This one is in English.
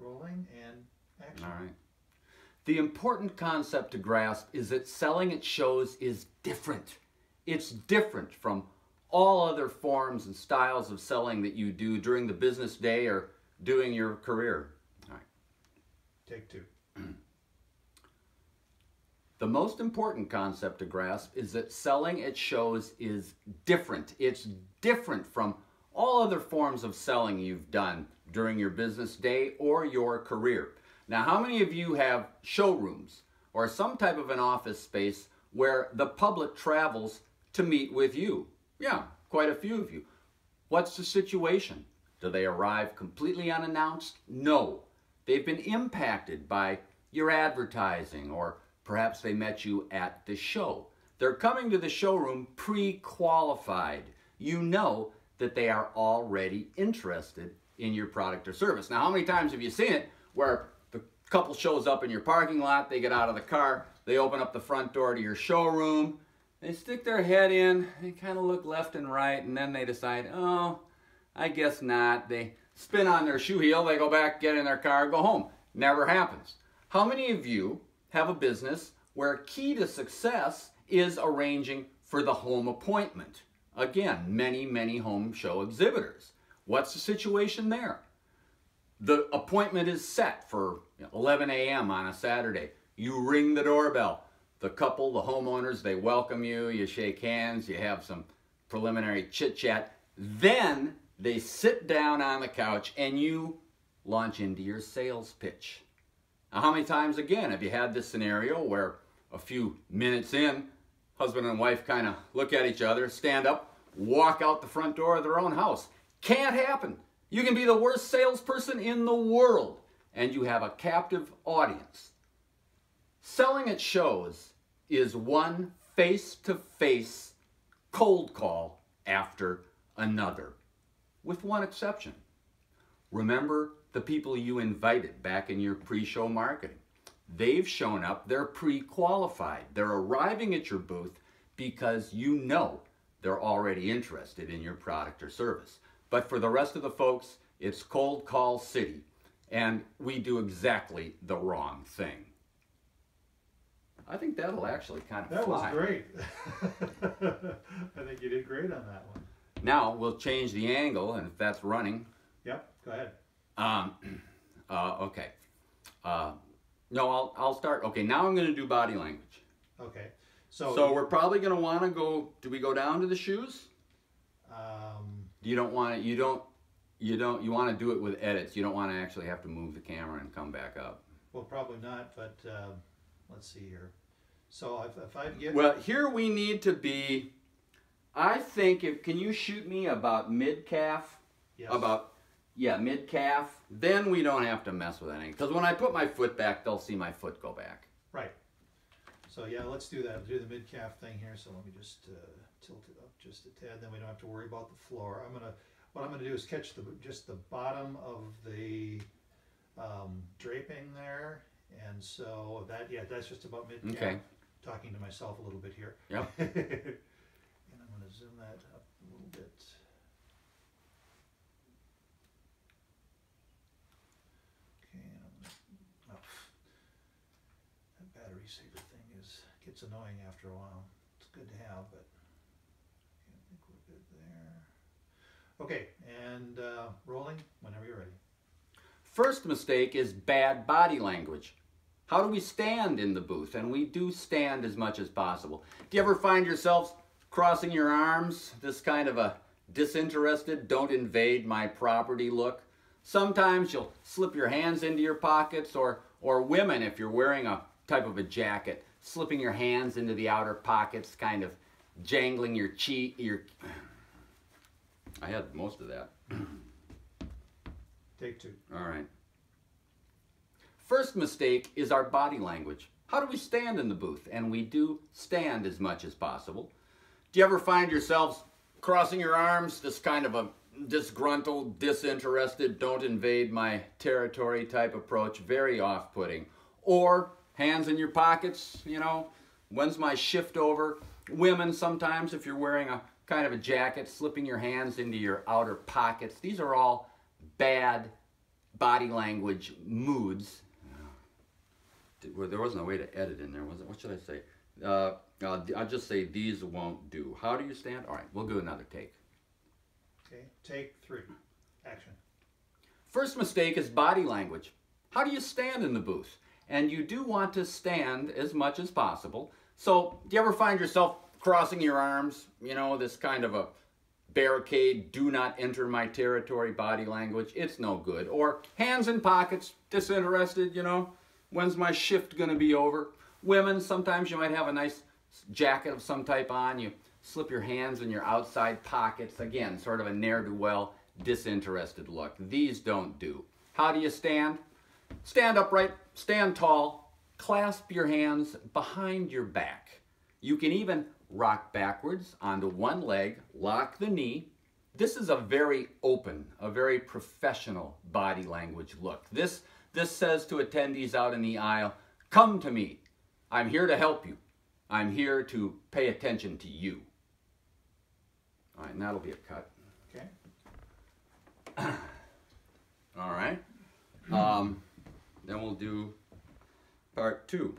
rolling and action. All right. The important concept to grasp is that selling at shows is different. It's different from all other forms and styles of selling that you do during the business day or doing your career. All right. Take two. The most important concept to grasp is that selling at shows is different. It's different from all other forms of selling you've done during your business day or your career. Now, how many of you have showrooms or some type of an office space where the public travels to meet with you? Yeah, quite a few of you. What's the situation? Do they arrive completely unannounced? No. They've been impacted by your advertising, or perhaps they met you at the show. They're coming to the showroom pre-qualified. You know that they are already interested in your product or service. Now, how many times have you seen it where the couple shows up in your parking lot, they get out of the car, they open up the front door to your showroom, they stick their head in, they kind of look left and right, and then they decide, oh, I guess not. They spin on their shoe heel, they go back, get in their car, go home. Never happens. How many of you have a business where key to success is arranging for the home appointment? Again, many home show exhibitors. What's the situation there? The appointment is set for 11 a.m. on a Saturday. You ring the doorbell. The couple, the homeowners, they welcome you, you shake hands, you have some preliminary chit-chat. Then they sit down on the couch and you launch into your sales pitch. Now, how many times again have you had this scenario where a few minutes in, husband and wife kind of look at each other, stand up, walk out the front door of their own house? Can't happen. You can be the worst salesperson in the world and you have a captive audience. Selling at shows is one face-to-face cold call after another, with one exception. Remember the people you invited back in your pre-show marketing. They've shown up, they're pre-qualified. They're arriving at your booth because you know they're already interested in your product or service. But for the rest of the folks, it's cold call city, and we do exactly the wrong thing. I think that'll actually kind of fly. That was great. I think you did great on that one. Now we'll change the angle, and if that's running. Yep, go ahead. Okay. No, I'll start. Okay, now I'm going to do body language. Okay. So we're probably going to want to go, do we go down to the shoes? You don't want to, you want to do it with edits. You don't want to actually have to move the camera and come back up. Well, probably not, but let's see here. So if I get... Well, here we need to be, I think, can you shoot me about mid-calf? Yes. Mid-calf. Then we don't have to mess with anything. Because when I put my foot back, they'll see my foot go back. Right. So yeah, let's do that. Do the mid-calf thing here. So let me just tilt it up just a tad. Then we don't have to worry about the floor. What I'm gonna do is catch just the bottom of the draping there, and so that's just about mid-calf. Okay. Talking to myself a little bit here. Yep. And I'm gonna zoom that up a little bit. Okay, that battery saver thing gets annoying after a while. It's good to have, but I think we're good there. Okay, and rolling whenever you're ready. First mistake is bad body language. How do we stand in the booth? And we do stand as much as possible. Do you ever find yourselves crossing your arms, this kind of a disinterested, don't invade my property look? Sometimes you'll slip your hands into your pockets, or women, if you're wearing a type of a jacket, slipping your hands into the outer pockets, kind of jangling your cheek. I had most of that. Take two. All right. First mistake is our body language. How do we stand in the booth? And we do stand as much as possible. Do you ever find yourselves crossing your arms, this kind of a disgruntled, disinterested, don't invade my territory type approach? Very off-putting. Or hands in your pockets, when's my shift over? Women, sometimes, if you're wearing a kind of a jacket, slipping your hands into your outer pockets. These are all bad body language moods. Well, there wasn't a way to edit in there, was it? What should I say? I'll just say these won't do. How do you stand? All right, we'll do another take. Okay, take 3. Action. First mistake is body language. How do you stand in the booth? And you do want to stand as much as possible. So, do you ever find yourself crossing your arms? You know, this kind of a barricade, do not enter my territory body language. It's no good. Or hands in pockets, disinterested, you know. When's my shift going to be over? Women, sometimes you might have a nice jacket of some type on. You slip your hands in your outside pockets. Again, sort of a ne'er-do-well, disinterested look. These don't do. How do you stand? Stand upright, stand tall, clasp your hands behind your back. You can even rock backwards onto one leg, lock the knee. This is a very open, a very professional body language look. This says to attendees out in the aisle, come to me. I'm here to help you. I'm here to pay attention to you. All right, and that'll be a cut. Okay. All right. Then we'll do part 2.